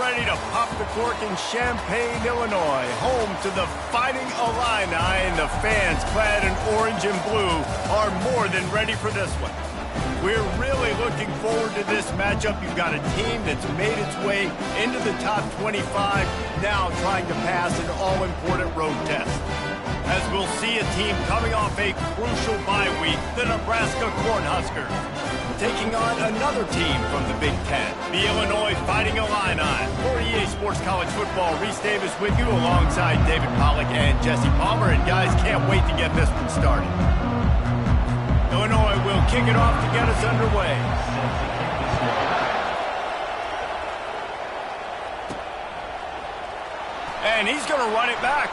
ready to pop the cork in Champaign, Illinois, home to the Fighting Illini, and the fans clad in orange and blue are more than ready for this one. We're really looking forward to this matchup. You've got a team that's made its way into the top 25, now trying to pass an all-important road test. As we'll see a team coming off a crucial bye week, the Nebraska Cornhuskers, taking on another team from the Big Ten, the Illinois Fighting Illini. For EA Sports College Football, Reese Davis with you alongside David Pollack and Jesse Palmer. And guys, can't wait to get this one started. Illinois will kick it off to get us underway. And he's going to run it back.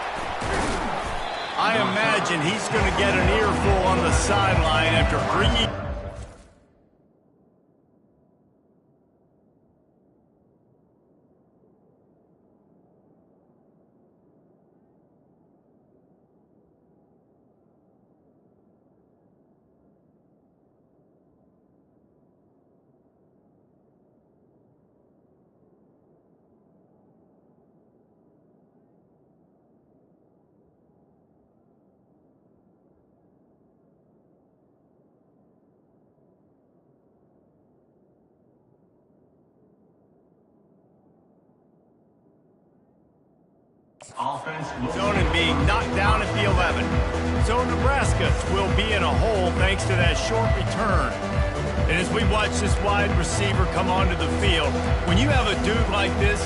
I imagine he's going to get an earful on the sideline after bringing... Zone and being knocked down at the 11. So Nebraska will be in a hole thanks to that short return. And as we watch this wide receiver come onto the field, when you have a dude like this,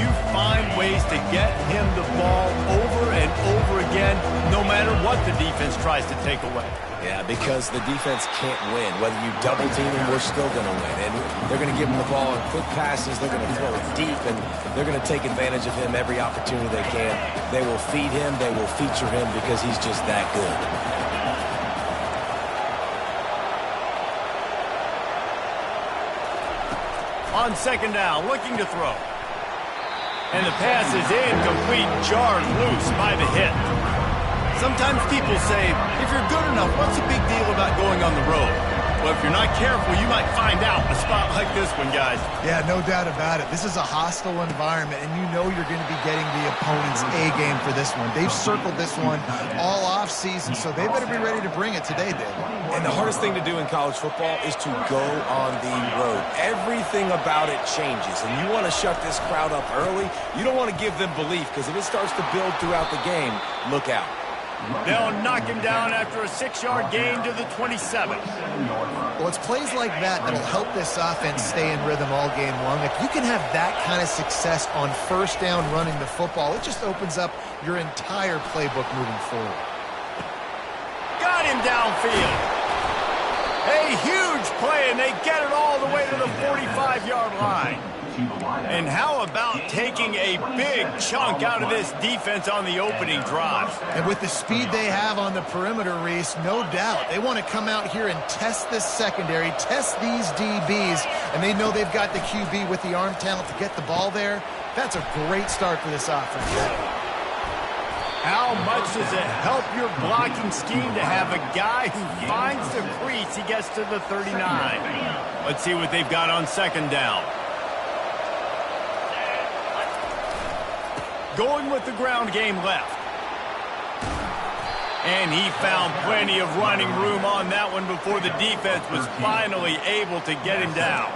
you find ways to get him the ball over and over again, no matter what the defense tries to take away. Yeah, because the defense can't win. Whether you double team him, we're still going to win. And they're going to give him the ball in quick passes. They're going to throw it deep, and they're going to take advantage of him every opportunity they can. They will feed him. They will feature him because he's just that good. On second down, looking to throw. And the pass is incomplete, jarred loose by the hit. Sometimes people say, if you're good enough, what's the big deal about going on the road? Well, if you're not careful, you might find out in a spot like this one, guys. Yeah, no doubt about it. This is a hostile environment, and you know you're going to be getting the opponent's A-game for this one. They've circled this one all off-season, so they better be ready to bring it today, Dave. And the hardest thing to do in college football is to go on the road. Everything about it changes, and you want to shut this crowd up early. You don't want to give them belief, because if it starts to build throughout the game, look out. They'll knock him down after a 6-yard gain to the 27. Well, it's plays like that that'll help this offense stay in rhythm all game long. If you can have that kind of success on first down running the football, it just opens up your entire playbook moving forward. Got him downfield. A huge play, and they get it all the way to the 45-yard line. And how about taking a big chunk out of this defense on the opening drive? And with the speed they have on the perimeter, Reese, no doubt, they want to come out here and test this secondary, test these DBs, and they know they've got the QB with the arm talent to get the ball there. That's a great start for this offense. How much does it help your blocking scheme to have a guy who finds the crease, he gets to the 39? Let's see what they've got on second down. Going with the ground game left. And he found plenty of running room on that one before the defense was finally able to get him down.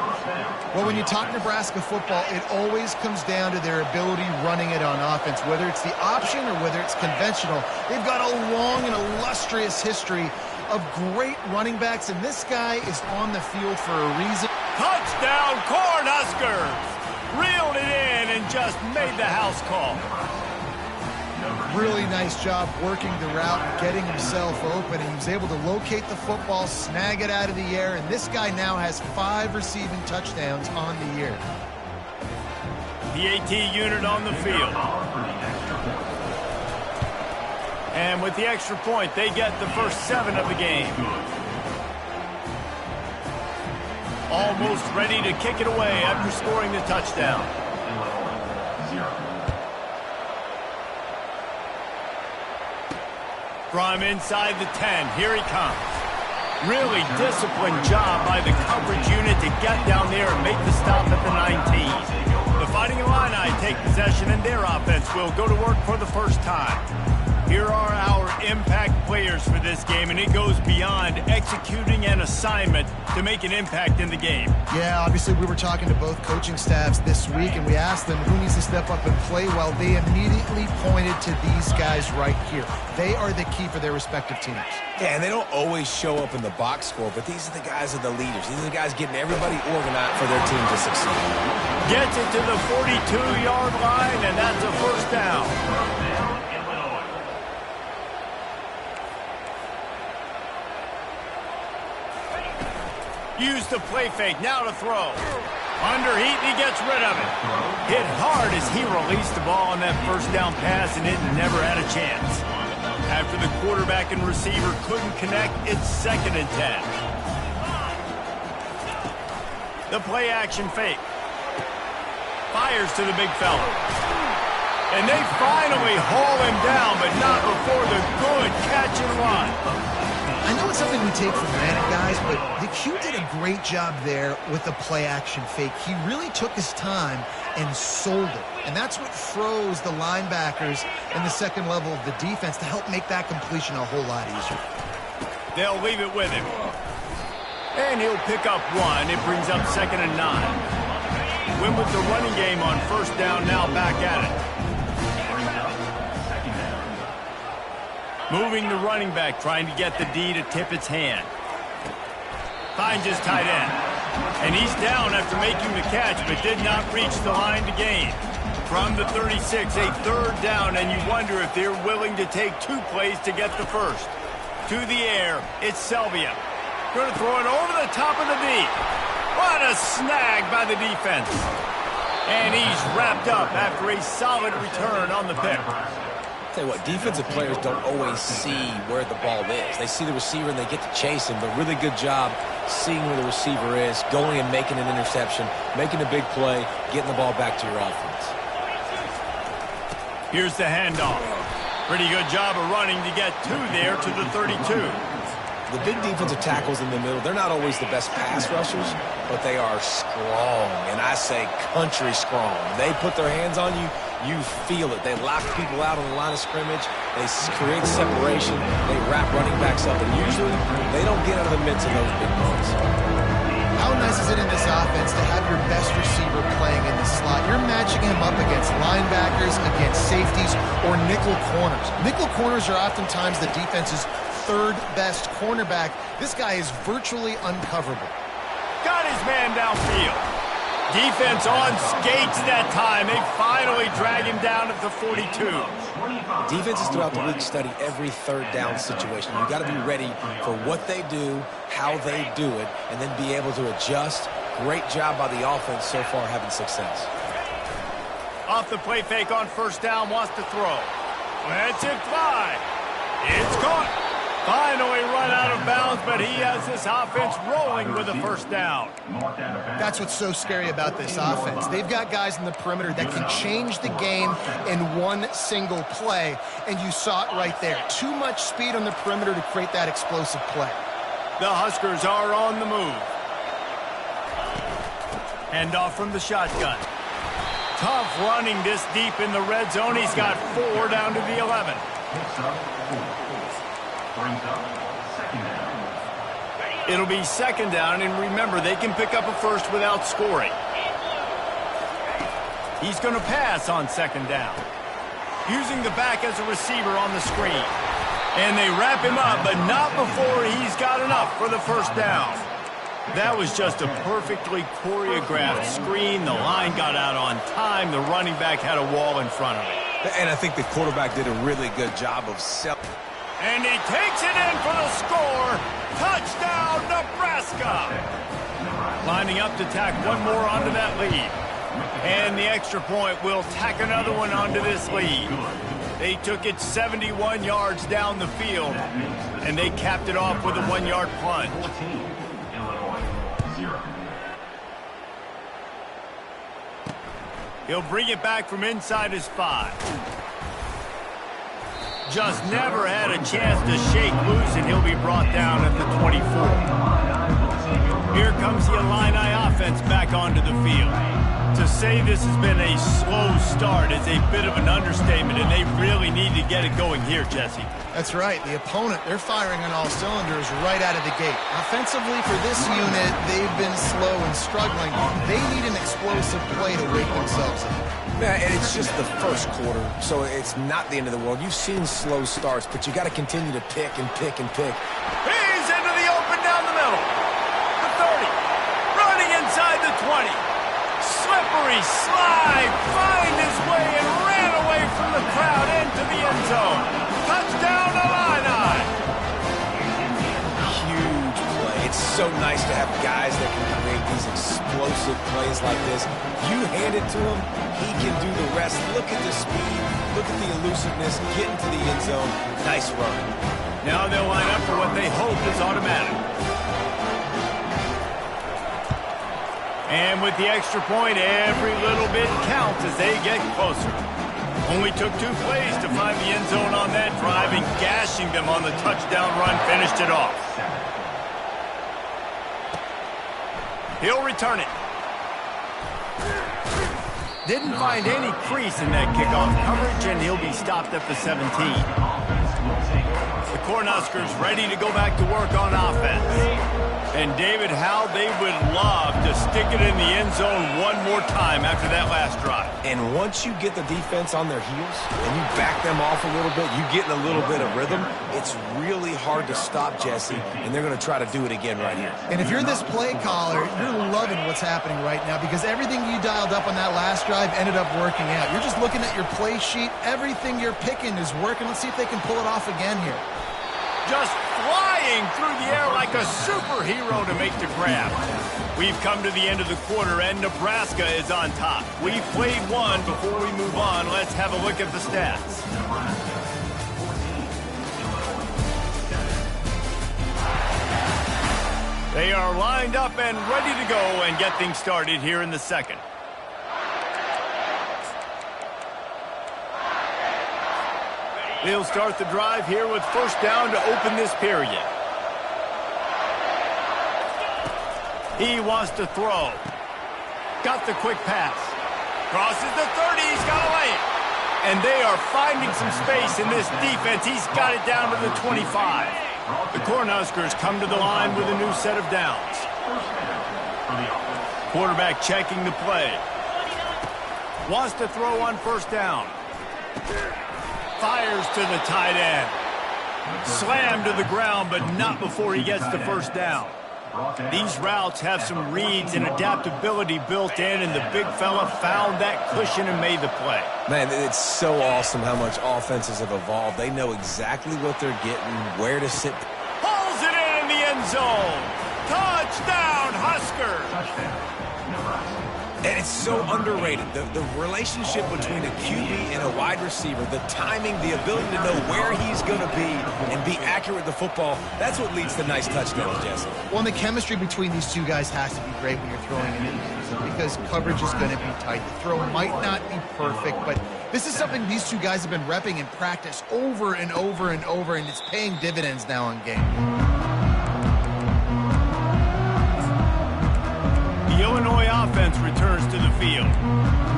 Well, when you talk Nebraska football, it always comes down to their ability running it on offense, whether it's the option or whether it's conventional. They've got a long and illustrious history of great running backs, and this guy is on the field for a reason. Touchdown, Cornhuskers! Reeled it in and just made the house call. Really nice job working the route and getting himself open. And he was able to locate the football, snag it out of the air, and this guy now has 5 receiving touchdowns on the year. The AT unit on the field. And with the extra point, they get the first 7 of the game. Almost ready to kick it away after scoring the touchdown. From inside the 10, here he comes. Really disciplined job by the coverage unit to get down there and make the stop at the 19. The Fighting Illini take possession, and their offense will go to work for the first time. Here are our impact players for this game, and it goes beyond executing an assignment to make an impact in the game. Yeah, obviously we were talking to both coaching staffs this week, and we asked them who needs to step up and play well. They immediately pointed to these guys right here. They are the key for their respective teams. Yeah, and they don't always show up in the box score, but these are the guys that are the leaders. These are the guys getting everybody organized for their team to succeed. Gets it to the 42-yard line, and that's a first down. Use the play fake, now to throw. Under heat, and he gets rid of it. Hit hard as he released the ball on that first down pass, and it never had a chance. After the quarterback and receiver couldn't connect, it's 2nd and 10. The play action fake. Fires to the big fella. And they finally haul him down, but not before the good catch and run. I know it's something we take for granted, guys, but the Q did a great job there with the play-action fake. He really took his time and sold it. And that's what froze the linebackers in the second level of the defense to help make that completion a whole lot easier. They'll leave it with him. And he'll pick up one. It brings up 2nd and 9. Win with the running game on first down, now back at it. Moving the running back, trying to get the D to tip its hand. Finds his tight end. And he's down after making the catch, but did not reach the line to gain. From the 36, a 3rd down, and you wonder if they're willing to take 2 plays to get the first. To the air, it's Selvia. Going to throw it over the top of the D. What a snag by the defense. And he's wrapped up after a solid return on the pick. Tell you what, defensive players don't always see where the ball is. They see the receiver and they get to chase him, but really good job seeing where the receiver is, going and making an interception, making a big play, getting the ball back to your offense. Here's the handoff. Pretty good job of running to get there to the 32. The big defensive tackles in the middle, they're not always the best pass rushers, but they are strong, and I say country strong. They put their hands on you, you feel it. They lock people out on the line of scrimmage. They create separation. They wrap running backs up, and usually they don't get out of the midst of those big runs. How nice is it in this offense to have your best receiver playing in the slot? You're matching him up against linebackers, against safeties, or nickel corners. Nickel corners are oftentimes the defense's 3rd best cornerback. This guy is virtually uncoverable. Got his man downfield. Defense on skates that time. They finally drag him down at the 42. Defenses throughout the week study every 3rd down situation. You've got to be ready for what they do, how they do it, and then be able to adjust. Great job by the offense so far having success. Off the play fake on first down, wants to throw. Lets it fly. It's caught. Finally run out of bounds, but he has this offense rolling with a first down. That's what's so scary about this offense. They've got guys in the perimeter that can change the game in one single play, and you saw it right there. Too much speed on the perimeter to create that explosive play. The Huskers are on the move. Handoff from the shotgun. Tough running this deep in the red zone. He's got 4 down to the 11. It'll be 2nd down, and remember, they can pick up a first without scoring. He's going to pass on 2nd down. Using the back as a receiver on the screen. And they wrap him up, but not before he's got enough for the first down. That was just a perfectly choreographed screen. The line got out on time. The running back had a wall in front of it. And I think the quarterback did a really good job of And he takes it in for the score. Touchdown, Nebraska. Lining up to tack one more onto that lead. And the extra point will tack another one onto this lead. They took it 71 yards down the field, and they capped it off with a 1-yard plunge. He'll bring it back from inside his 5. Just never had a chance to shake loose, and he'll be brought down at the 24. Here comes the Illini offense back onto the field. To say this has been a slow start is a bit of an understatement, and they really need to get it going here, Jesse. That's right. The opponent, they're firing on all cylinders right out of the gate. Offensively, for this unit, they've been slow and struggling. They need an explosive play to wake themselves up. Yeah, and it's just the first quarter, so it's not the end of the world. You've seen slow starts, but you got to continue to pick and pick and pick. He's into the open down the middle. The 30. Running inside the 20. Slippery slide. Find his way and ran away from the crowd into the end zone. Touchdown, Illini. Huge play. It's so nice to have guys that can create these explosive plays like this. You hand it to him, he can do the rest. Look at the speed. Look at the elusiveness. Get into the end zone. Nice run. Now they'll line up for what they hope is automatic. And with the extra point, every little bit counts as they get closer. Only took 2 plays to find the end zone on that drive, and gashing them on the touchdown run finished it off. He'll return it. Didn't find any crease in that kickoff coverage, and he'll be stopped at the 17. The Cornhuskers ready to go back to work on offense. And David, how they would love to stick it in the end zone one more time after that last drive. And once you get the defense on their heels and you back them off a little bit, you get in a little bit of rhythm, it's really hard to stop, Jesse, and they're going to try to do it again right here. And if you're this play caller, you're loving what's happening right now because everything you dialed up on that last drive ended up working out. You're just looking at your play sheet. Everything you're picking is working. Let's see if they can pull it off again here. Just flying through the air like a superhero to make the grab. We've come to the end of the quarter, and Nebraska is on top. We've played one. Before we move on, let's have a look at the stats. They are lined up and ready to go and get things started here in the second. They'll start the drive here with first down to open this period. He wants to throw. Got the quick pass. Crosses the 30. He's got to lay it. And they are finding some space in this defense. He's got it down to the 25. The Cornhuskers come to the line with a new set of downs. Quarterback checking the play. Wants to throw on first down. Fires to the tight end. Slammed to the ground, but not before he gets the first down. These routes have some reads and adaptability built in, and the big fella found that cushion and made the play. Man, it's so awesome how much offenses have evolved. They know exactly what they're getting, where to sit. Pulls it in the end zone. Touchdown, Huskers. And it's so underrated. The relationship between a QB and a wide receiver, the timing, the ability to know where he's going to be and be accurate with the football, that's what leads to nice touchdowns, Jesse. Well, and the chemistry between these two guys has to be great when you're throwing it in because coverage is going to be tight. The throw might not be perfect, but this is something these two guys have been repping in practice over and over and over, and it's paying dividends now in game. The Illinois offense returns to the field.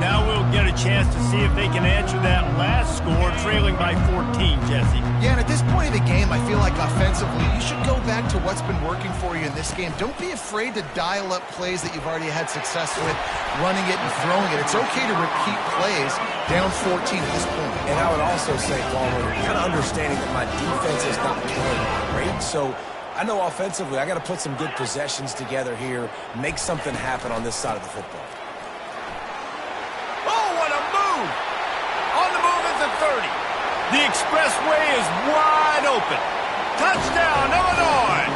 Now we'll get a chance to see if they can answer that last score, trailing by 14, Jesse. Yeah, and at this point of the game, I feel like offensively, you should go back to what's been working for you in this game. Don't be afraid to dial up plays that you've already had success with, running it and throwing it. It's okay to repeat plays down 14 at this point. And I would also say, Palmer, kind of understanding that my defense is not playing great, so I know offensively I got to put some good possessions together here, make something happen on this side of the football. Oh, what a move! On the move at the 30. The expressway is wide open. Touchdown, Illinois!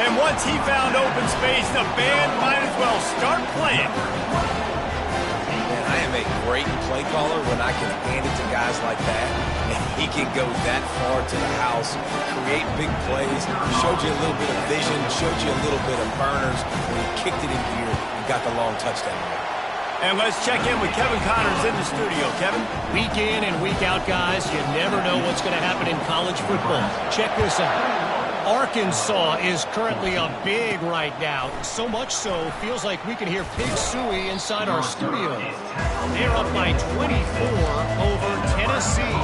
And once he found open space, the band might as well start playing. Man, I am a great play caller when I can hand it to guys like that. And he can go that far to the house, create big plays, showed you a little bit of vision, showed you a little bit of burners when he kicked it in gear and got the long touchdown. And let's check in with Kevin Connors in the studio. Kevin? Week in and week out, guys, you never know what's going to happen in college football. Check this out. Arkansas is currently up big right now. So much so, feels like we can hear Pig Suey inside our studio. They're up by 24 over Tennessee.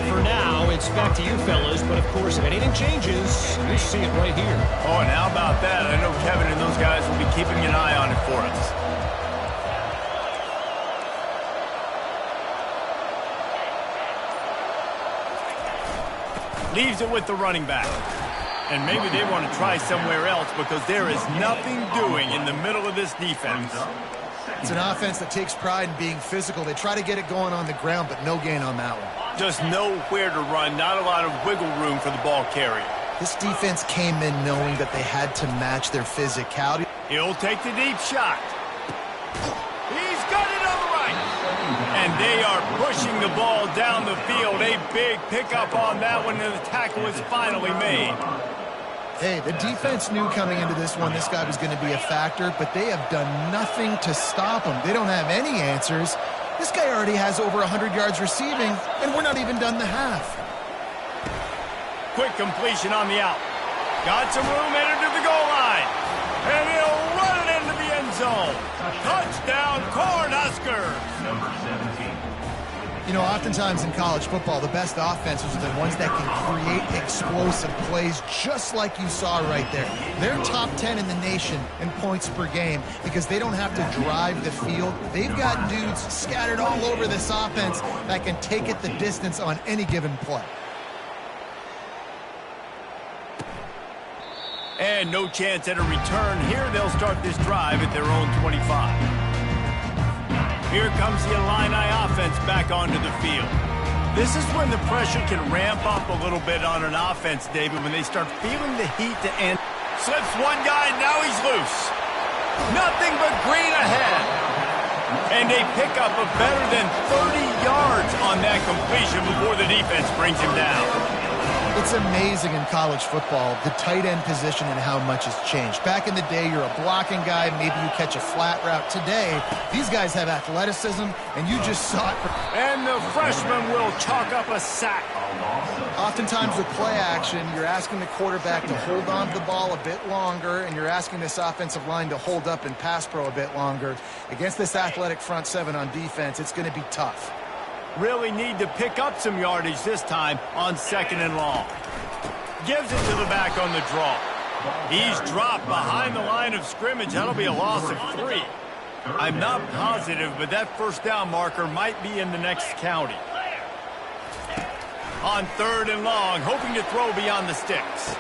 For now, it's back to you fellas, but of course, if anything changes, you'll see it right here. Oh, and how about that? I know Kevin and those guys will be keeping an eye on it for us. Leaves it with the running back. And maybe they want to try somewhere else because there is nothing doing in the middle of this defense. It's an offense that takes pride in being physical. They try to get it going on the ground, but no gain on that one. Just nowhere to run, not a lot of wiggle room for the ball carrier. This defense came in knowing that they had to match their physicality. He'll take the deep shot. He's got it on the right. And they are pushing the ball down the field. A big pickup on that one, and the tackle is finally made. Hey, the defense knew coming into this one this guy was going to be a factor, but they have done nothing to stop him. They don't have any answers. This guy already has over 100 yards receiving, and we're not even done the half. Quick completion on the out. Got some room, headed to the goal line. And he'll run it into the end zone. Touchdown, Cornhuskers. Number 17. You know, oftentimes in college football, the best offenses are the ones that can create explosive plays just like you saw right there. They're top 10 in the nation in points per game because they don't have to drive the field. They've got dudes scattered all over this offense that can take it the distance on any given play. And no chance at a return here. They'll start this drive at their own 25. Here comes the Illini offense back onto the field. This is when the pressure can ramp up a little bit on an offense, David, when they start feeling the heat to end. Slips one guy, now he's loose. Nothing but green ahead. And they pick up a better than 30 yards on that completion before the defense brings him down. It's amazing in college football, the tight end position and how much has changed. Back in the day, you're a blocking guy, maybe you catch a flat route. Today, these guys have athleticism, and you just saw it. And the freshman will chalk up a sack. Oftentimes with play action, you're asking the quarterback to hold on to the ball a bit longer, and you're asking this offensive line to hold up in pass pro a bit longer. Against this athletic front seven on defense, it's going to be tough. Really need to pick up some yardage this time on second and long. Gives it to the back on the draw. He's dropped behind the line of scrimmage. That'll be a loss of 3. I'm not positive, but that first down marker might be in the next county. On third and long, hoping to throw beyond the sticks.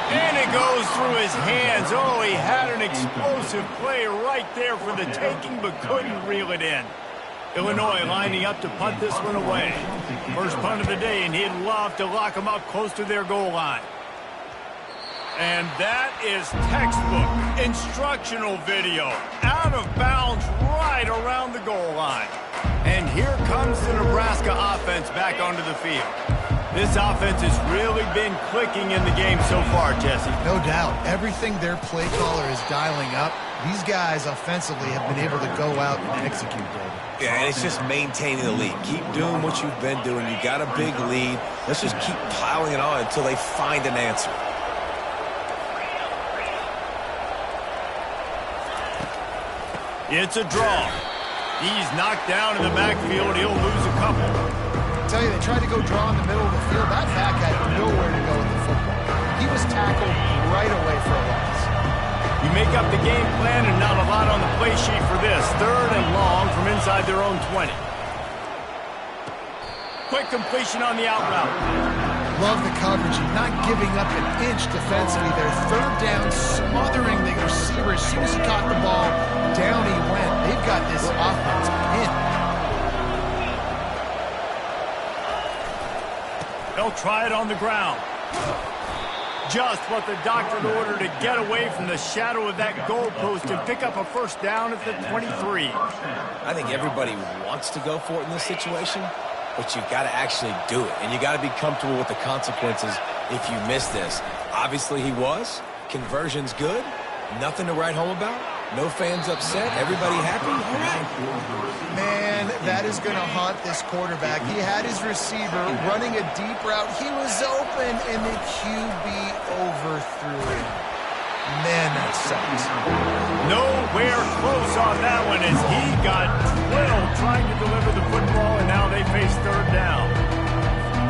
And it goes through his hands. Oh, he had an explosive play right there for the taking, but couldn't reel it in. Illinois lining up to punt this one away. First punt of the day, and he'd love to lock them up close to their goal line. And that is textbook instructional video. Out of bounds right around the goal line. And here comes the Nebraska offense back onto the field. This offense has really been clicking in the game so far, Jesse. No doubt. Everything their play caller is dialing up, these guys offensively have been able to go out and execute, David. Yeah, and it's just maintaining the lead. Keep doing what you've been doing. You got a big lead. Let's just keep piling it on until they find an answer. It's a draw. He's knocked down in the backfield. He'll lose a couple. I tell you, they tried to go draw in the middle of the field. That back had nowhere to go with the football. He was tackled right away for a loss. You make up the game plan and not a lot on the play sheet for this. Third and long from inside their own 20. Quick completion on the out route. Love the coverage. Not giving up an inch defensively. They're third down, smothering the receiver. As soon as he caught the ball, down he went. They've got this offense pinned. They'll try it on the ground. Just what the doctor ordered to get away from the shadow of that goalpost and pick up a first down at the 23. I think everybody wants to go for it in this situation, but you got to actually do it, and you got to be comfortable with the consequences if you miss this. Obviously he was. Conversion's good. Nothing to write home about. No fans upset. Everybody happy. All right. Man, that is going to haunt this quarterback. He had his receiver running a deep route. He was open, and the QB overthrew him. Man, that sucks. Nowhere close on that one as he got drilled trying to deliver the football, and now they face third down.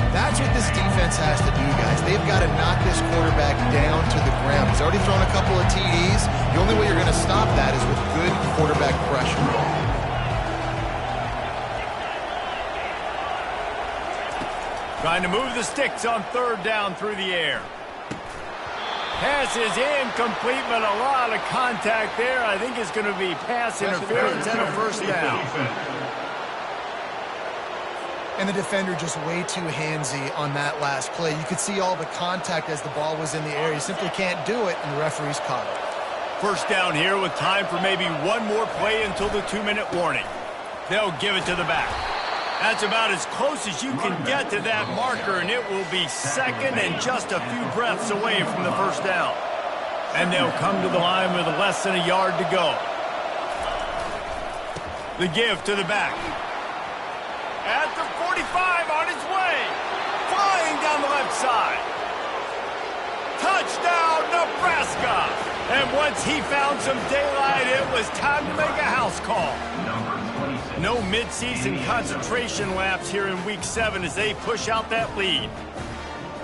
That's what this defense has to do, guys. They've got to knock this quarterback down to the ground. He's already thrown a couple of TDs. The only way you're going to stop that is with good quarterback pressure. Trying to move the sticks on third down through the air. Pass is incomplete, but a lot of contact there. I think it's going to be pass interference and a first down. And the defender just way too handsy on that last play. You could see all the contact as the ball was in the air. You simply can't do it, and the referee's caught it. First down here with time for maybe one more play until the 2-minute warning. They'll give it to the back. That's about as close as you can get to that marker, and it will be second and just a few breaths away from the first down. And they'll come to the line with less than a yard to go. The give to the back. At the 45, on his way. Flying down the left side. Touchdown, Nebraska! And once he found some daylight, it was time to make a house call. No midseason concentration laps here in Week 7 as they push out that lead.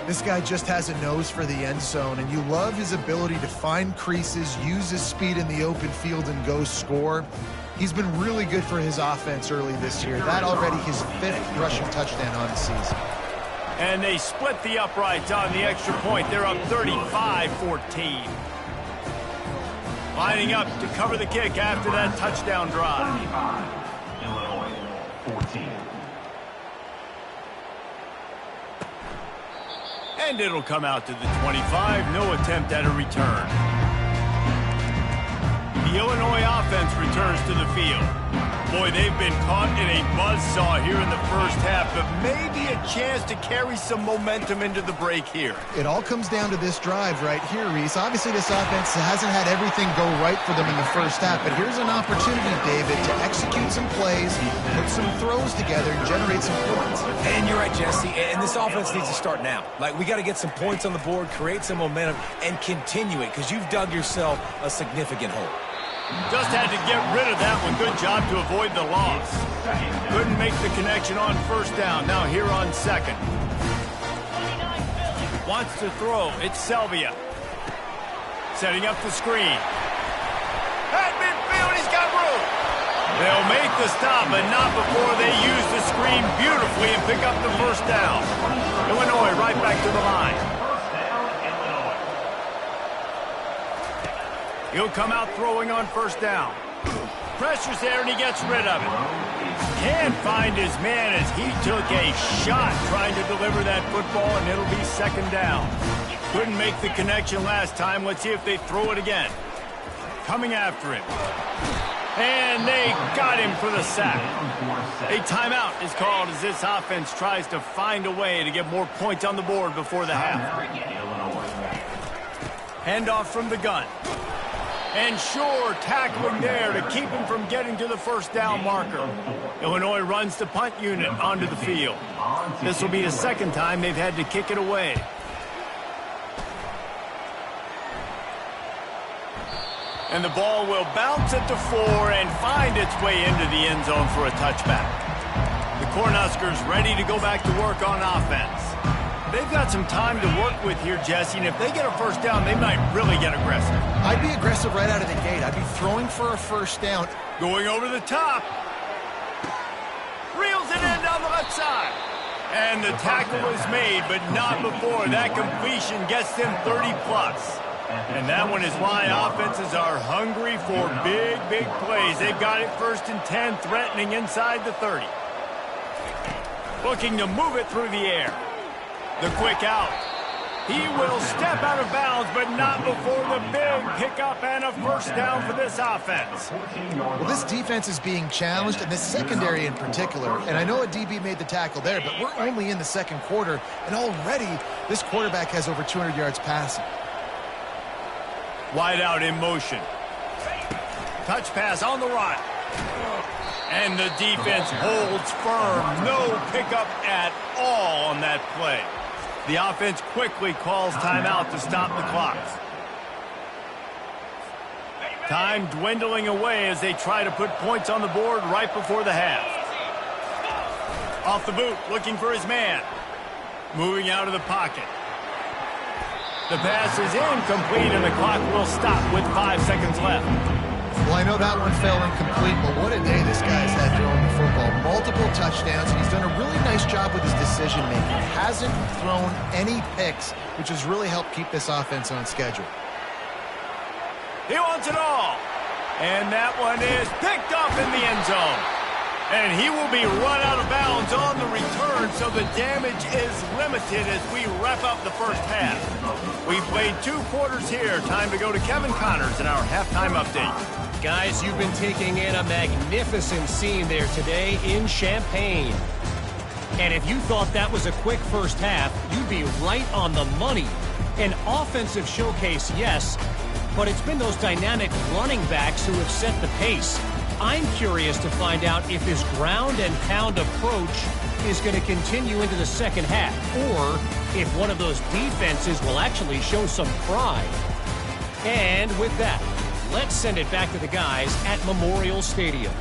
This guy just has a nose for the end zone, and you love his ability to find creases, use his speed in the open field, and go score. He's been really good for his offense early this year. That already his 5th rushing touchdown on the season. And they split the uprights on the extra point. They're up 35-14. Lining up to cover the kick after that touchdown drive. 14. And it'll come out to the 25. No attempt at a return. The Illinois offense returns to the field. Boy, they've been caught in a buzzsaw here in the first half, but maybe a chance to carry some momentum into the break here. It all comes down to this drive right here, Reese. Obviously, this offense hasn't had everything go right for them in the first half, but here's an opportunity, David, to execute some plays, put some throws together, and generate some points. And you're right, Jesse, and this offense needs to start now. Like, we got to get some points on the board, create some momentum, and continue it, because you've dug yourself a significant hole. Just had to get rid of that one. Good job to avoid the loss. Couldn't make the connection on first down. Now here on second. Wants to throw. It's Selvia. Setting up the screen. At midfield, he's got room. They'll make the stop, but not before they use the screen beautifully and pick up the first down. Illinois right back to the line. He'll come out throwing on first down. Pressure's there, and he gets rid of it. Can't find his man as he took a shot trying to deliver that football, and it'll be second down. Couldn't make the connection last time. Let's see if they throw it again. Coming after him. And they got him for the sack. A timeout is called as this offense tries to find a way to get more points on the board before the half. Handoff from the gun. And sure, tackling there to keep him from getting to the first down marker. Illinois runs the punt unit onto the field. This will be the second time they've had to kick it away. And the ball will bounce at the 4 and find its way into the end zone for a touchback. The Cornhuskers ready to go back to work on offense. They've got some time to work with here, Jesse, and if they get a first down, they might really get aggressive. I'd be aggressive right out of the gate. I'd be throwing for a first down. Going over the top. Reels it in down the left side. And the tackle is made, but not before. That completion gets them 30-plus. And that one is why offenses are hungry for big, big plays. They've got it 1st and 10, threatening inside the 30. Looking to move it through the air. The quick out. He will step out of bounds, but not before the big pickup and a first down for this offense. Well, this defense is being challenged, and this secondary in particular. And I know a DB made the tackle there, but we're only in the second quarter, and already this quarterback has over 200 yards passing. Wide out in motion. Touch pass on the right. And the defense holds firm. No pickup at all on that play. The offense quickly calls timeout to stop the clocks. Time dwindling away as they try to put points on the board right before the half. Off the boot, looking for his man. Moving out of the pocket. The pass is incomplete, and the clock will stop with 5 seconds left. Well, I know that one fell incomplete, but what a day this guy's had throwing the football. Multiple touchdowns, and he's done a really nice job with his decision-making. Hasn't thrown any picks, which has really helped keep this offense on schedule. He wants it all. And that one is picked up in the end zone. And he will be run out of bounds on the return, so the damage is limited as we wrap up the first half. We've played 2 quarters here. Time to go to Kevin Connors in our halftime update. Guys, you've been taking in a magnificent scene there today in Champaign. And if you thought that was a quick first half, you'd be right on the money. An offensive showcase, yes, but it's been those dynamic running backs who have set the pace. I'm curious to find out if this ground and pound approach is going to continue into the second half, or if one of those defenses will actually show some pride. And with that, let's send it back to the guys at Memorial Stadium.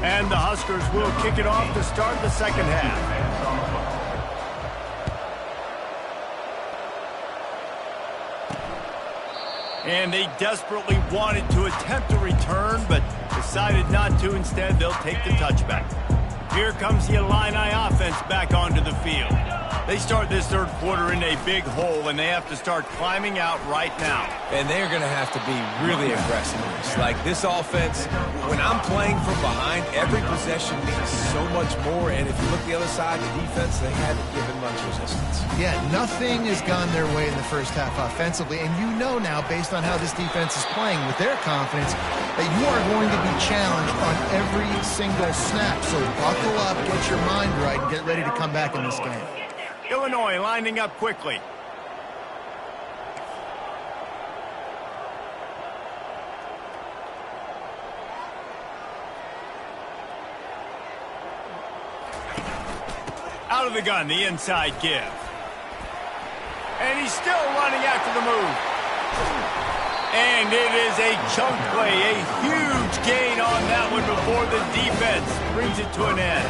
And the Huskers will kick it off to start the second half. And they desperately wanted to attempt a return, but decided not to. Instead, they'll take the touchback. Here comes the Illini offense back onto the field. They start this third quarter in a big hole, and they have to start climbing out right now. And they're going to have to be really aggressive. Like this offense, when I'm playing from behind, every possession means so much more. And if you look the other side, the defense, they haven't given much resistance. Yeah, nothing has gone their way in the first half offensively. And you know now, based on how this defense is playing with their confidence, that you are going to be challenged on every single snap. So buckle up, get your mind right, and get ready to come back in this game. Illinois lining up quickly. Out of the gun, the inside give. And he's still running after the move. And it is a chunk play, a huge gain on that one before the defense brings it to an end.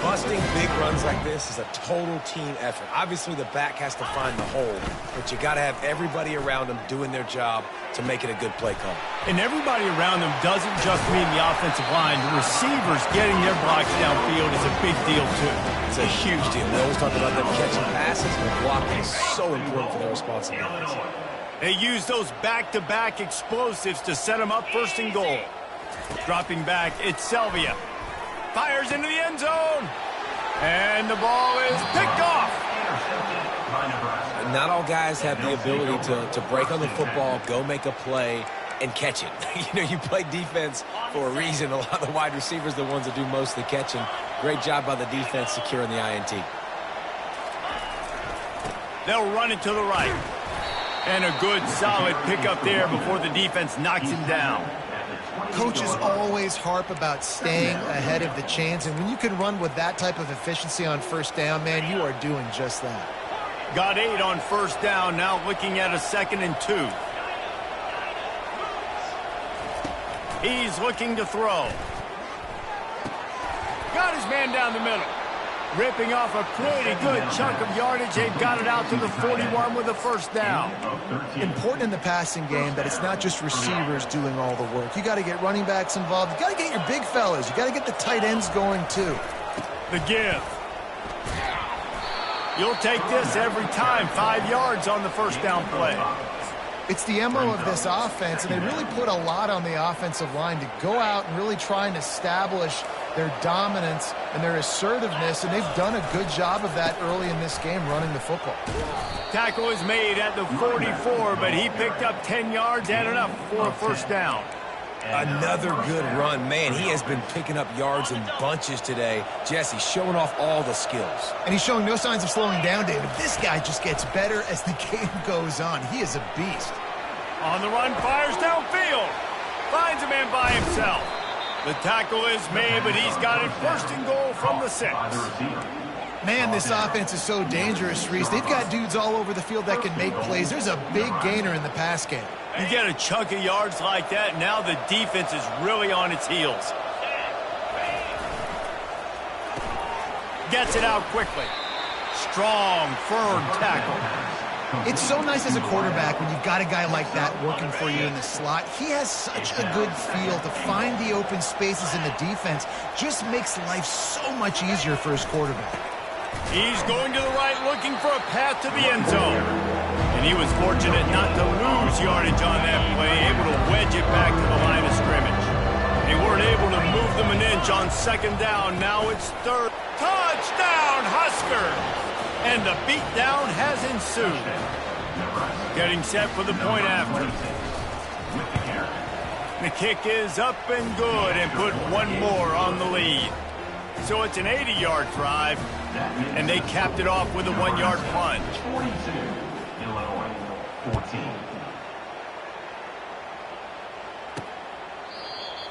Busting big runs like this is a total team effort. Obviously, the back has to find the hole, but you got to have everybody around them doing their job to make it a good play call. And everybody around them doesn't just mean the offensive line. The receivers getting their blocks downfield is a big deal, too. It's a huge deal. We always talk about them catching passes, and blocking is so important for their responsibilities. They use those back-to-back explosives to set them up first and goal. Dropping back, it's Selvia. Fires into the end zone. And the ball is picked off. Not all guys have the ability to break on the football, go make a play, and catch it. You play defense for a reason. A lot of the wide receivers are the ones that do most of the catching. Great job by the defense securing the INT. They'll run it to the right. And a good, solid pickup there before the defense knocks him down. Coaches always harp about staying ahead of the chains, and when you can run with that type of efficiency on first down, man, you are doing just that. Got 8 on first down, now looking at a 2nd and 2. He's looking to throw. Got his man down the middle. Ripping off a pretty good chunk of yardage. They've got it out to the 41 with a first down. Important in the passing game that it's not just receivers doing all the work. You got to get running backs involved. You got to get your big fellas. You got to get the tight ends going too. The give. You'll take this every time. 5 yards on the first down play. It's the MO of this offense, and they really put a lot on the offensive line to go out and really try and establish their dominance and their assertiveness, and they've done a good job of that early in this game running the football. Tackle is made at the 44, but he picked up 10 yards and enough for a first down. Another good run. Man, he has been picking up yards in bunches today. Jesse showing off all the skills. And he's showing no signs of slowing down, David. This guy just gets better as the game goes on. He is a beast. On the run, fires downfield. Finds a man by himself. The tackle is made, but he's got it first and goal from the 6. Man, this offense is so dangerous, Reese. They've got dudes all over the field that can make plays. There's a big gainer in the pass game. You get a chunk of yards like that, now the defense is really on its heels. Gets it out quickly. Strong, firm tackle. It's so nice as a quarterback when you've got a guy like that working for you in the slot. He has such a good feel to find the open spaces in the defense. Just makes life so much easier for his quarterback. He's going to the right, looking for a path to the end zone. And he was fortunate not to lose yardage on that play, able to wedge it back to the line of scrimmage. They weren't able to move them an inch on 2nd down. Now it's 3rd. Touchdown, Huskers! And the beatdown has ensued. Getting set for the point after. The kick is up and good and put one more on the lead. So it's an 80-yard drive, and they capped it off with a 1-yard plunge. 42, 14.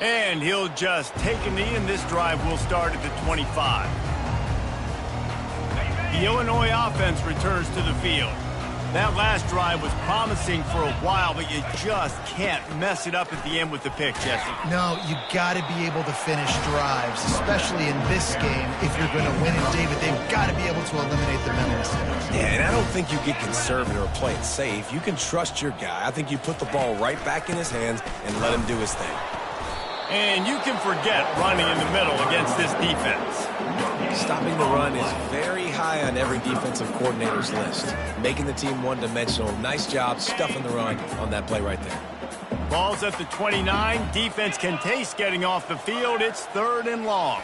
And he'll just take a knee, and this drive will start at the 25. The Illinois offense returns to the field. That last drive was promising for a while, but you just can't mess it up at the end with the pick, Jesse. No, you got to be able to finish drives, especially in this game. If you're going to win it, David, they've got to be able to eliminate the mental mistakes. Yeah, and I don't think you get conservative or play it safe. You can trust your guy. I think you put the ball right back in his hands and let him do his thing. And you can forget running in the middle against this defense. Stopping the run is very high on every defensive coordinator's list. Making the team one-dimensional. Nice job stuffing the run on that play right there. Ball's at the 29. Defense can taste getting off the field. It's 3rd and long.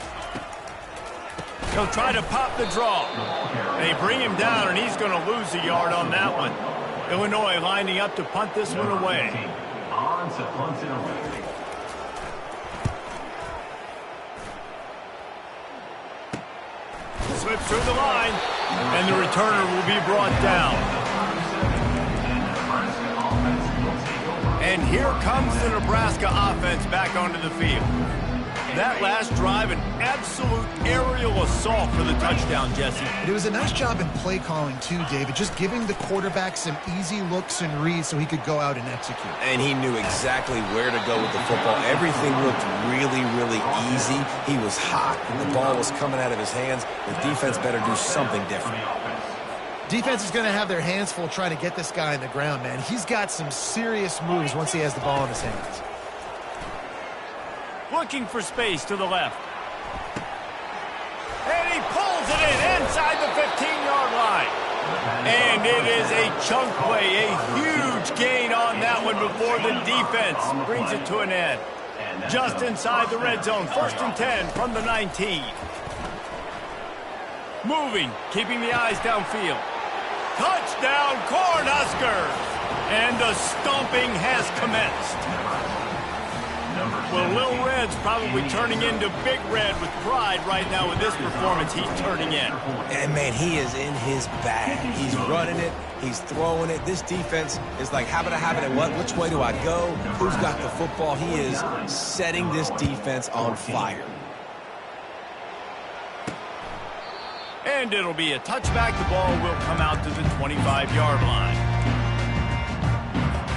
He'll try to pop the draw. They bring him down, and he's going to lose a yard on that one. Illinois lining up to punt this one away. On to punt it away. Slips through the line, and the returner will be brought down. And here comes the Nebraska offense back onto the field. That last drive, an absolute aerial assault for the touchdown, Jesse. It was a nice job in play calling, too, David, just giving the quarterback some easy looks and reads so he could go out and execute. And he knew exactly where to go with the football. Everything looked really, really easy. He was hot, and the ball was coming out of his hands. The defense better do something different. Defense is going to have their hands full trying to get this guy on the ground, man. He's got some serious moves once he has the ball in his hands. Looking for space to the left. And he pulls it in inside the 15-yard line. And it is a chunk play, a huge gain on that one before the defense brings it to an end. Just inside the red zone, 1st and 10 from the 19. Moving, keeping the eyes downfield. Touchdown, Cornhuskers! And the stomping has commenced. Well, Lil Red's probably turning into Big Red with pride right now with this performance he's turning in. And, man, he is in his bag. He's running it. He's throwing it. This defense is like, habit, and what? Which way do I go? Who's got the football? He is setting this defense on fire. And it'll be a touchback. The ball will come out to the 25-yard line.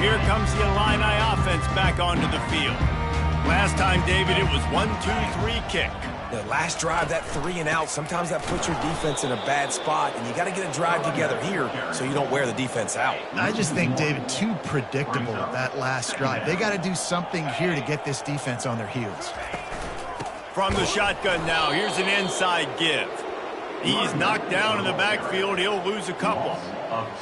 Here comes the Illini offense back onto the field. Last time, David, it was 1-2-3 kick. The last drive, that 3 and out, sometimes that puts your defense in a bad spot, and you got to get a drive together here so you don't wear the defense out. I just think, David, too predictable that last drive. They got to do something here to get this defense on their heels. From the shotgun now, here's an inside give. He's knocked down in the backfield. He'll lose a couple.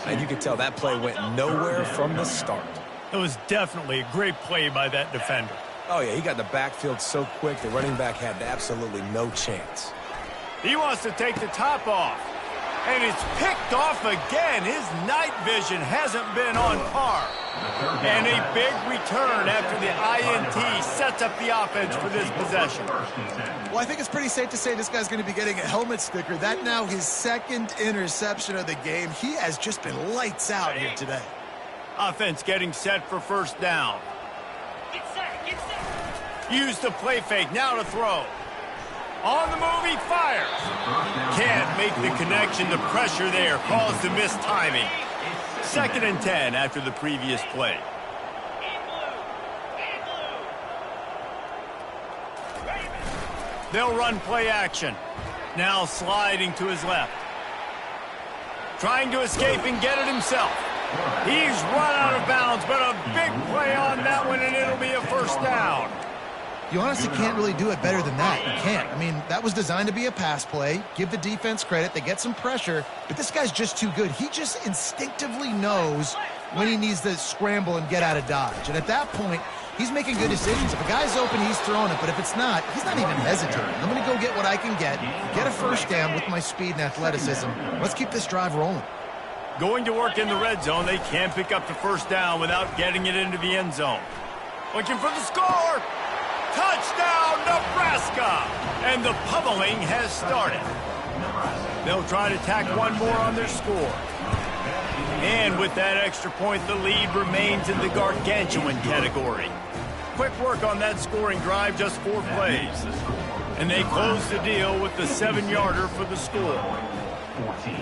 And you can tell that play went nowhere from the start. It was definitely a great play by that defender. Oh, yeah, he got the backfield so quick, the running back had absolutely no chance. He wants to take the top off. And it's picked off again. His night vision hasn't been on par. And a big return after the INT sets up the offense for this possession. Well, I think it's pretty safe to say this guy's going to be getting a helmet sticker. That now his second interception of the game. He has just been lights out here today. Offense getting set for first down. Use the play fake, now to throw. On the move, he fires. Can't make the connection. The pressure there caused the missed timing. 2nd and 10 after the previous play. They'll run play action. Now sliding to his left. Trying to escape and get it himself. He's run out of bounds, but a big play on that one, and it'll be a first down. You honestly can't really do it better than that. You can't. I mean, that was designed to be a pass play. Give the defense credit. They get some pressure, but this guy's just too good. He just instinctively knows when he needs to scramble and get out of dodge. And at that point, he's making good decisions. If a guy's open, he's throwing it. But if it's not, he's not even hesitating. I'm going to go get what I can get a first down with my speed and athleticism. Let's keep this drive rolling. Going to work in the red zone. They can't pick up the first down without getting it into the end zone. Looking for the score. Touchdown, Nebraska! And the pummeling has started. They'll try to tack one more on their score. And with that extra point, the lead remains in the gargantuan category. Quick work on that scoring drive, just 4 plays. And they close the deal with the 7-yarder for the score. 14.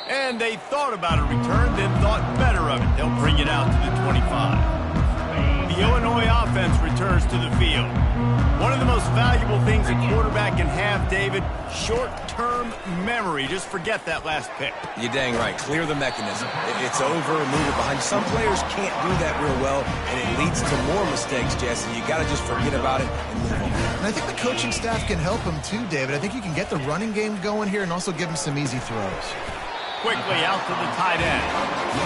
And they thought about a return, then thought better of it. They'll bring it out to the 25. The Illinois offense returns to the field. One of the most valuable things a quarterback can have, David, short-term memory. Just forget that last pick. You're dang right. Clear the mechanism. It's over, move it behind. Some players can't do that real well, and it leads to more mistakes, Jesse. You got to just forget about it and move on. And I think the coaching staff can help him too, David. I think you can get the running game going here and also give him some easy throws. Quickly out to the tight end.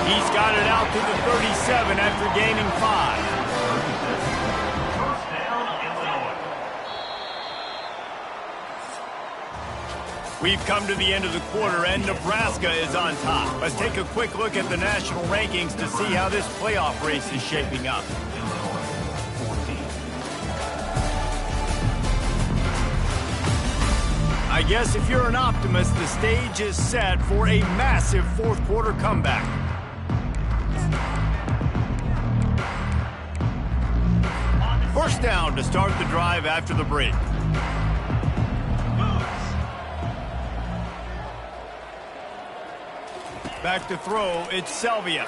He's got it out to the 37 after gaining 5. We've come to the end of the quarter, and Nebraska is on top. Let's take a quick look at the national rankings to see how this playoff race is shaping up. I guess if you're an optimist, the stage is set for a massive fourth-quarter comeback. First down to start the drive after the break. Back to throw, it's Selvia.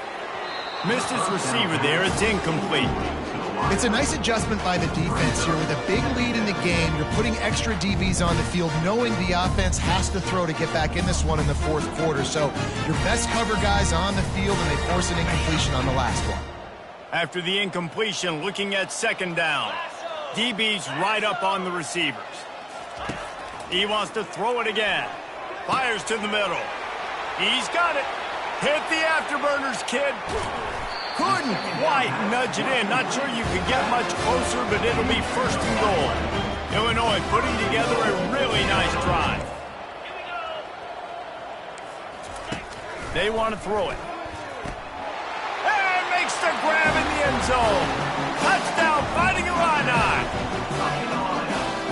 Missed his receiver there, it's incomplete. It's a nice adjustment by the defense here. With a big lead in the game, you're putting extra DBs on the field, knowing the offense has to throw to get back in this one in the fourth quarter. So your best cover guys on the field, and they force an incompletion on the last one. After the incompletion, looking at second down. DB's right up on the receivers. He wants to throw it again. Fires to the middle. He's got it. Hit the afterburners, kid. Couldn't quite nudge it in. Not sure you could get much closer, but it'll be first and goal. Illinois putting together a really nice drive. They want to throw it. And makes the grab in the end zone. Touchdown, Fighting Illini.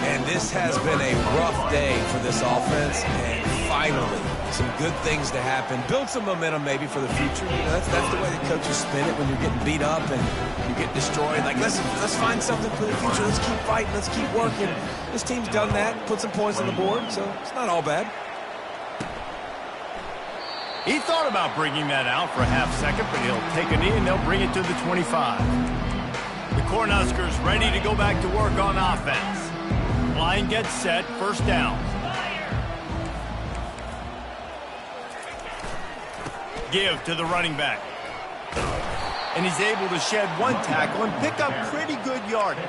And this has been a rough day for this offense, and finally, some good things to happen. Build some momentum maybe for the future. You know, that's the way the coaches spin it when you're getting beat up and you get destroyed. Like, let's find something for the future. Let's keep fighting. Let's keep working. This team's done that, put some points on the board, so it's not all bad. He thought about bringing that out for a half second, but he'll take a knee and they'll bring it to the 25. The Cornhuskers ready to go back to work on offense. Line gets set, first down. Give to the running back. And he's able to shed one tackle and pick up pretty good yardage.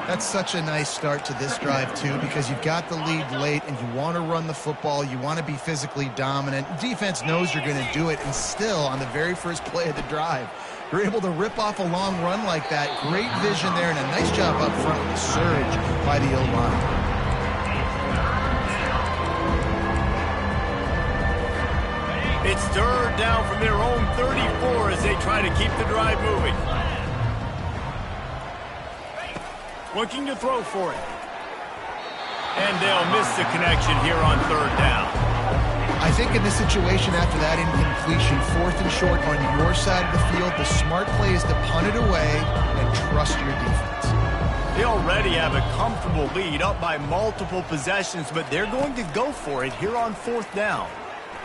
That's such a nice start to this drive, too, because you've got the lead late and you want to run the football. You want to be physically dominant. Defense knows you're going to do it, and still, on the very first play of the drive, You're able to rip off a long run like that. Great vision there, and a nice job up front with the surge by the O-line. It's third down from their own 34 as they try to keep the drive moving. Looking to throw for it. And they'll miss the connection here on third down. I think in this situation after that incompletion, 4th and short on your side of the field, the smart play is to punt it away and trust your defense. They already have a comfortable lead up by multiple possessions, but they're going to go for it here on 4th down.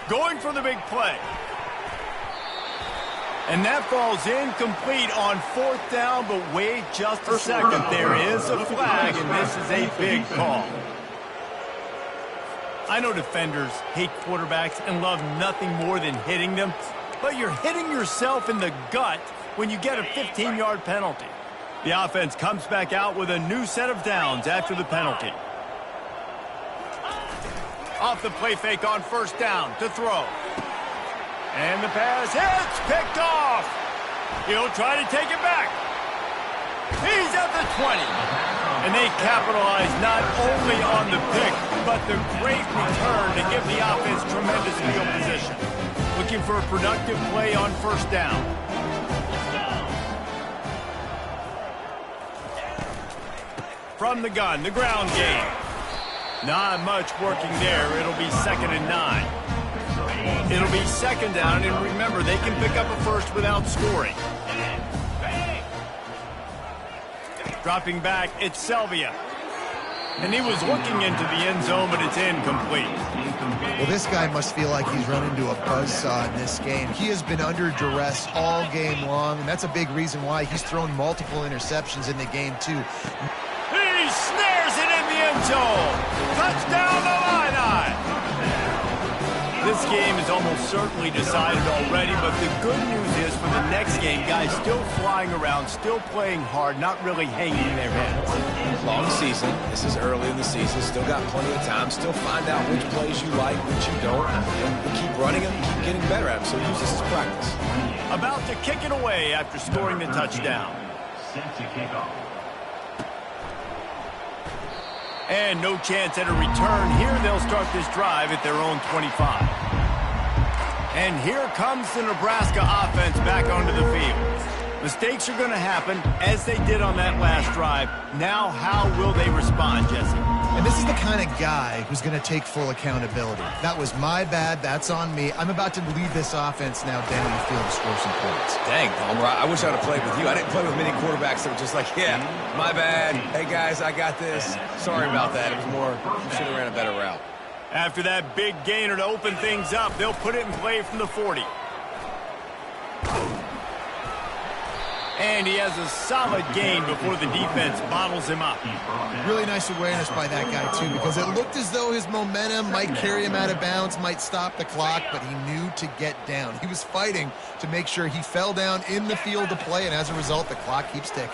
Going for the big play. And that falls incomplete on 4th down, but wait just a second. There is a flag, and this is a big call. I know defenders hate quarterbacks and love nothing more than hitting them, but you're hitting yourself in the gut when you get a 15-yard penalty. The offense comes back out with a new set of downs after the penalty. Off the play fake on 1st down to throw. And the pass hits, picked off. He'll try to take it back. He's at the 20. And they capitalize not only on the pick, but the great return to give the offense tremendous field position. Looking for a productive play on 1st down. From the gun, the ground game. Not much working there. It'll be 2nd and 9. It'll be 2nd down, and remember, they can pick up a first without scoring. Dropping back, it's Selvia. And he was looking into the end zone, but it's incomplete. Well, this guy must feel like he's run into a buzzsaw in this game. He has been under duress all game long, and that's a big reason why he's thrown multiple interceptions in the game, too. He snares it in the end zone. Touchdown, Illini. This game is almost certainly decided already, but the good news is for the next game, guys still flying around, still playing hard, not really hanging their heads. Long season. This is early in the season. Still got plenty of time. Still find out which plays you like, which you don't, and keep running them, keep getting better at them. So use this as practice. About to kick it away after scoring the touchdown. Set to kick off. And no chance at a return here. They'll start this drive at their own 25. And here comes the Nebraska offense back onto the field. Mistakes are going to happen, as they did on that last drive. Now, how will they respond, Jesse? And this is the kind of guy who's going to take full accountability. That was my bad. That's on me. I'm about to lead this offense now down the field to score some points. Dang, Palmer, I wish I would have played with you. I didn't play with many quarterbacks that were just like, yeah, my bad. Hey, guys, I got this. Sorry about that. It was more, you should have ran a better route. After that big gainer to open things up, they'll put it in play from the 40. And he has a solid gain before the defense bottles him up. Really nice awareness by that guy, too, because it looked as though his momentum might carry him out of bounds, might stop the clock, but he knew to get down. He was fighting to make sure he fell down in the field to play, and as a result, the clock keeps ticking.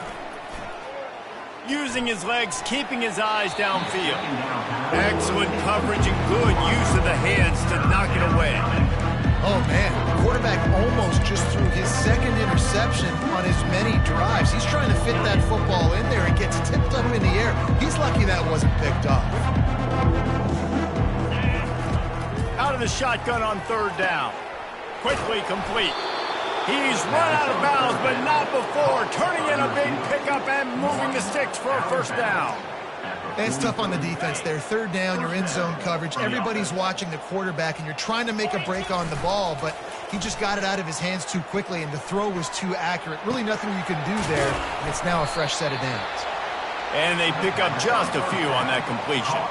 Using his legs, keeping his eyes downfield. Excellent coverage and good use of the hands to knock it away. Oh, man, the quarterback almost just threw his 2nd interception on as many drives. He's trying to fit that football in there. It gets tipped up in the air. He's lucky that wasn't picked off. Out of the shotgun on 3rd down. Quickly complete. He's run out of bounds, but not before. Turning in a big pickup and moving the sticks for a 1st down. And it's tough on the defense there. 3rd down, you're in zone coverage. Everybody's watching the quarterback, and you're trying to make a break on the ball, but he just got it out of his hands too quickly, and the throw was too accurate. Really nothing you can do there, and it's now a fresh set of downs. And they pick up just a few on that completion.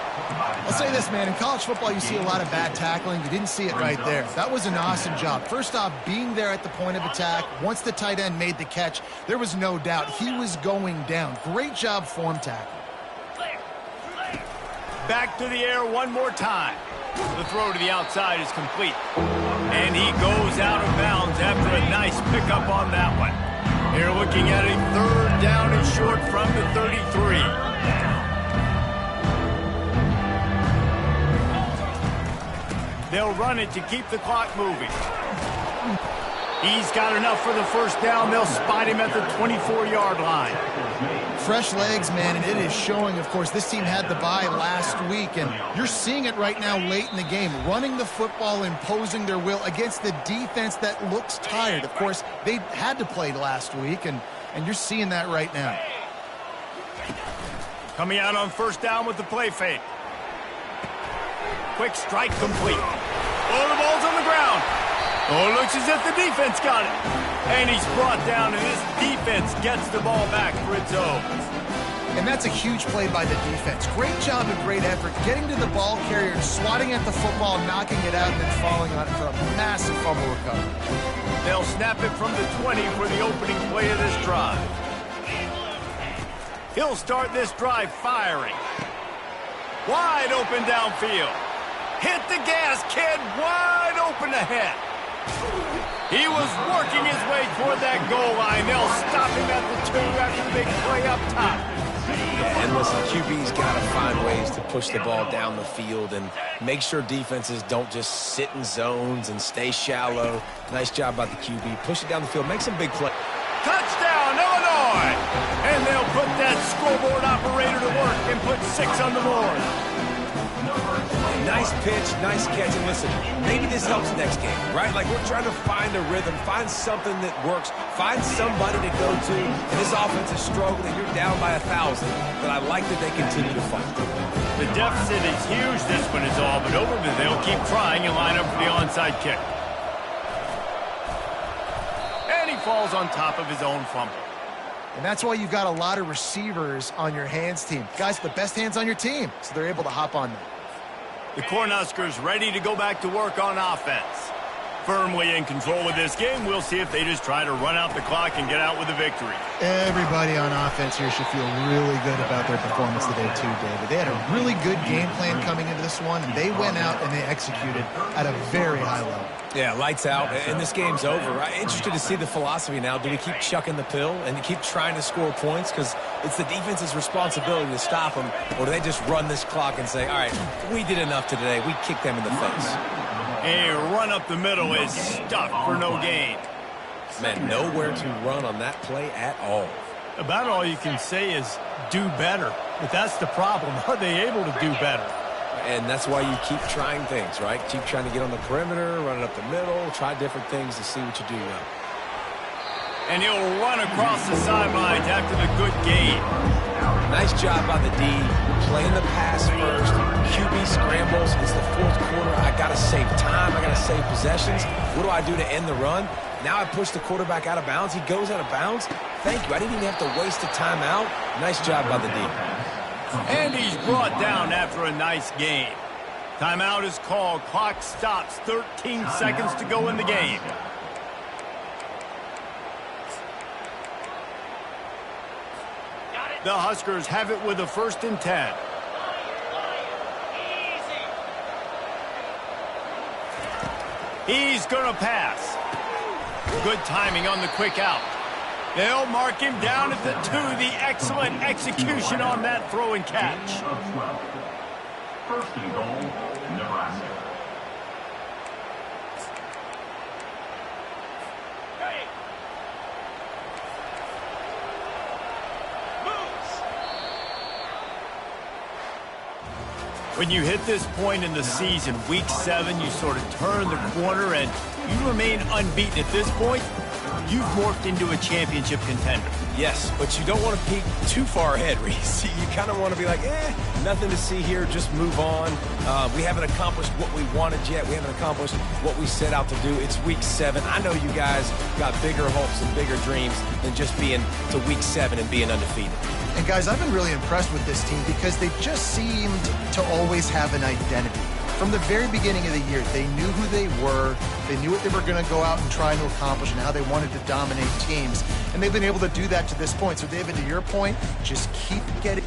I'll say this, man. In college football, you see a lot of bad tackling. You didn't see it right there. That was an awesome job. First off, being there at the point of attack. Once the tight end made the catch, there was no doubt he was going down. Great job form tackle. Back to the air one more time. The throw to the outside is complete. And he goes out of bounds after a nice pickup on that one. They're looking at a 3rd down and short from the 33. They'll run it to keep the clock moving. He's got enough for the first down. They'll spot him at the 24-yard line. Fresh legs, man, and it is showing, of course. This team had the bye last week, and you're seeing it right now late in the game. Running the football, imposing their will against the defense that looks tired. Of course, they had to play last week, and you're seeing that right now. Coming out on first down with the play fake. Quick strike complete. Oh, the ball's on the ground. Oh, it looks as if the defense got it. And he's brought down, and this defense gets the ball back for its own. And that's a huge play by the defense. Great job and great effort getting to the ball carrier, swatting at the football, knocking it out, and then falling on it for a massive fumble recovery. They'll snap it from the 20 for the opening play of this drive. He'll start this drive firing. Wide open downfield. Hit the gas, kid. Wide open ahead. He was working his way toward that goal line. They'll stop him at the 2 after the big play up top. Yeah, and listen, QB's got to find ways to push the ball down the field and make sure defenses don't just sit in zones and stay shallow. Nice job by the QB. Push it down the field. Make some big plays. Touchdown, Illinois! And they'll put that scoreboard operator to work and put 6 on the board. Nice pitch, nice catch, and listen, maybe this helps next game, right? Like, we're trying to find a rhythm, find something that works, find somebody to go to, and this offense is struggling. You're down by 1,000, but I like that they continue to fight. The deficit is huge, this one is all but over, but they'll keep trying and line up for the onside kick. And he falls on top of his own fumble. And that's why you've got a lot of receivers on your hands team. Guys, the best hands on your team, so they're able to hop on them. The Cornhuskers ready to go back to work on offense. Firmly in control of this game. We'll see if they just try to run out the clock and get out with a victory. Everybody on offense here should feel really good about their performance today too, David. They had a really good game plan coming into this one, and they went out and they executed at a very high level. Yeah, lights out, and this game's over. I'm interested to see the philosophy now. Do we keep chucking the pill and keep trying to score points? Because it's the defense's responsibility to stop them. Or do they just run this clock and say, all right, we did enough today. We kicked them in the face. A run up the middle is stuffed for no gain. Man, nowhere to run on that play at all. About all you can say is do better. But that's the problem. Are they able to do better? And that's why you keep trying things, right? Keep trying to get on the perimeter, run it up the middle, try different things to see what you do well. And he'll run across the sidelines after the good gain. Nice job by the D, playing the pass first. QB scrambles. It's the fourth quarter. I got to save time. I got to save possessions. What do I do to end the run? Now I push the quarterback out of bounds. He goes out of bounds. Thank you. I didn't even have to waste a timeout. Nice job by the D. And he's brought down after a nice game. Timeout is called. Clock stops. 13 seconds to go in the game. The Huskers have it with a 1st and 10. He's going to pass. Good timing on the quick out. They'll mark him down at the 2. The excellent execution on that throw and catch. 1st and goal, Nebraska. When you hit this point in the season, week 7, you sort of turn the corner and you remain unbeaten. At this point, you've morphed into a championship contender. Yes, but you don't want to peek too far ahead, Reese. You kind of want to be like, nothing to see here, just move on. We haven't accomplished what we wanted yet. We haven't accomplished what we set out to do. It's week 7. I know you guys got bigger hopes and bigger dreams than just being to week 7 and being undefeated. And guys, I've been really impressed with this team because they just seemed to always have an identity. From the very beginning of the year, they knew who they were, they knew what they were going to go out and try to accomplish and how they wanted to dominate teams. And they've been able to do that to this point. So, David, to your point, just keep getting